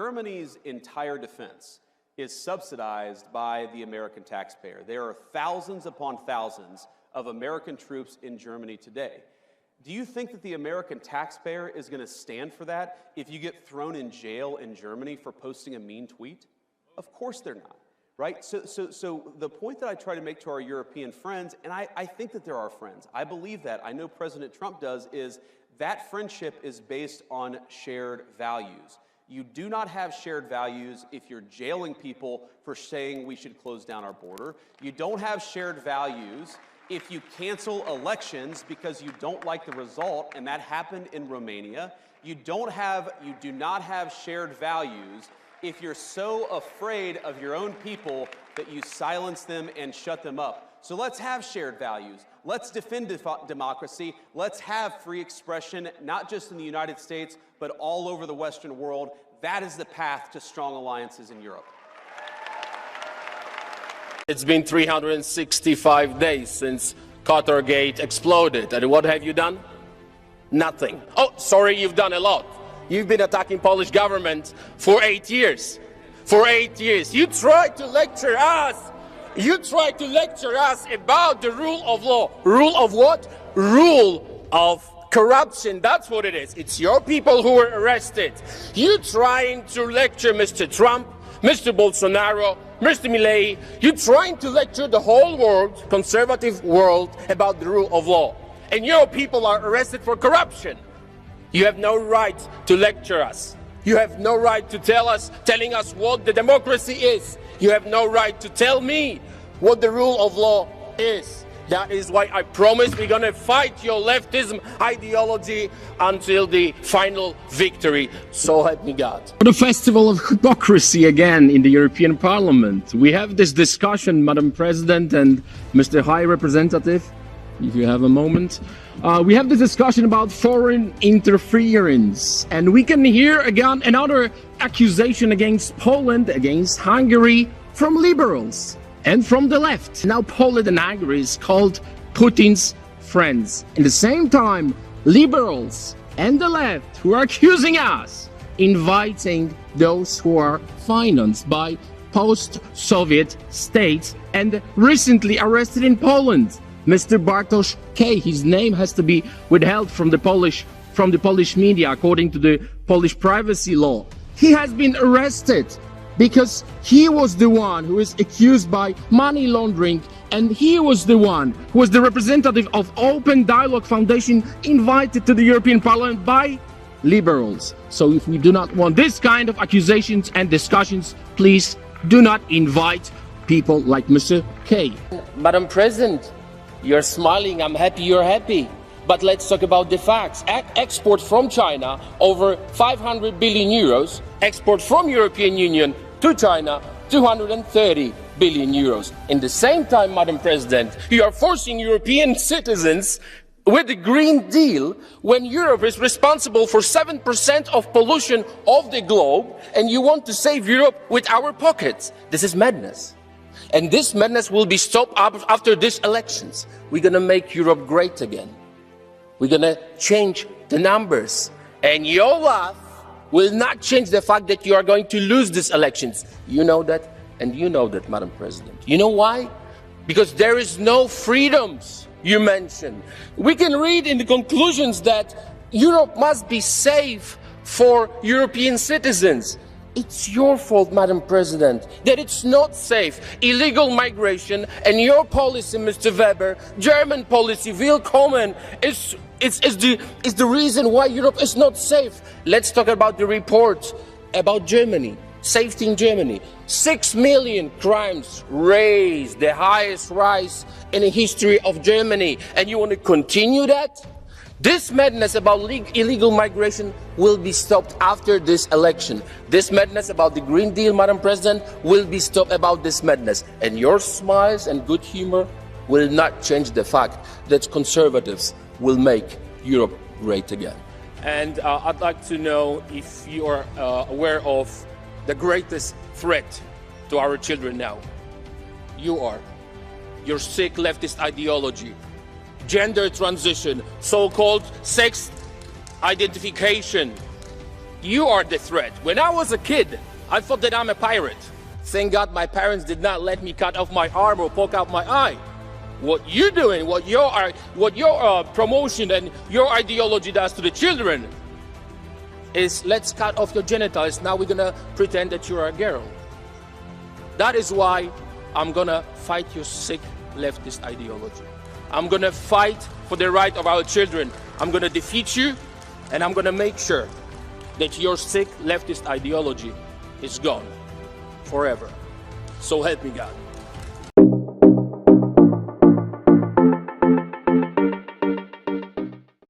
Germany's entire defense is subsidized by the American taxpayer. There are thousands upon thousands of American troops in Germany today. Do you think that the American taxpayer is going to stand for that if you get thrown in jail in Germany for posting a mean tweet? Of course they're not, right? So the point that I try to make to our European friends, and I think that they're our friends, I believe that, I know President Trump does, is that friendship is based on shared values. You do not have shared values if you're jailing people for saying we should close down our border. You don't have shared values if you cancel elections because you don't like the result, and that happened in Romania. You do not have shared values if you're so afraid of your own people that you silence them and shut them up. So let's have shared values. Let's defend democracy. Let's have free expression, not just in the United States, but all over the Western world. That is the path to strong alliances in Europe. It's been 365 days since Qatargate exploded. And what have you done? Nothing. Oh, sorry, you've done a lot. You've been attacking Polish government for 8 years. For 8 years. You tried to lecture us. You tried to lecture us about the rule of law. Rule of what? Rule of corruption. That's what it is. It's your people who were arrested. You trying to lecture Mr. Trump, Mr. Bolsonaro, Mr. Milei. You're trying to lecture the whole world, conservative world, about the rule of law. And your people are arrested for corruption. You have no right to lecture us. You have no right to telling us what the democracy is. You have no right to tell me what the rule of law is. That is why I promise we're going to fight your leftism ideology until the final victory. So help me God. The festival of hypocrisy again in the European Parliament. We have this discussion, Madam President and Mr. High Representative, if you have a moment. We have this discussion about foreign interference, and we can hear again another accusation against Poland, against Hungary, from liberals and from the left. Now Poland and Hungary is called Putin's friends. At the same time, liberals and the left, who are accusing us, inviting those who are financed by post-Soviet states and recently arrested in Poland. Mr. Bartosz K., his name has to be withheld from the Polish media according to the Polish privacy law. He has been arrested because he was the one who is accused by money laundering, and he was the one who was the representative of Open Dialogue Foundation invited to the European Parliament by liberals. So if we do not want this kind of accusations and discussions, please do not invite people like Mr. K. Madam President, you're smiling, I'm happy you're happy. But let's talk about the facts. Export from China, over 500 billion euros. Export from European Union to China, 230 billion euros. In the same time, Madam President, you are forcing European citizens with the Green Deal when Europe is responsible for 7% of pollution of the globe, and you want to save Europe with our pockets. This is madness. And this madness will be stopped after these elections. We're going to make Europe great again. We're going to change the numbers. And your laugh will not change the fact that you are going to lose these elections. You know that, and you know that, Madam President. You know why? Because there is no freedoms you mentioned. We can read in the conclusions that Europe must be safe for European citizens. It's your fault, Madam President, that it's not safe. Illegal migration and your policy, Mr. Weber, German policy, willkommen, is the reason why Europe is not safe. Let's talk about the report about Germany, safety in Germany. 6 million crimes raised, the highest rise in the history of Germany. And you want to continue that? This madness about illegal migration will be stopped after this election. This madness about the Green Deal, Madam President, will be stopped about this madness. And your smiles and good humor will not change the fact that conservatives will make Europe great again. And I'd like to know if you are aware of the greatest threat to our children now. You are. Your sick leftist ideology. Gender transition, so-called sex identification. You are the threat. When I was a kid, I thought that I'm a pirate. Thank God my parents did not let me cut off my arm or poke out my eye. What you're doing, what your promotion and your ideology does to the children is let's cut off your genitals. Now we're gonna pretend that you're a girl. That is why I'm gonna fight your sick leftist ideology. I'm gonna fight for the right of our children. I'm gonna defeat you, and I'm gonna make sure that your sick leftist ideology is gone forever. So help me God.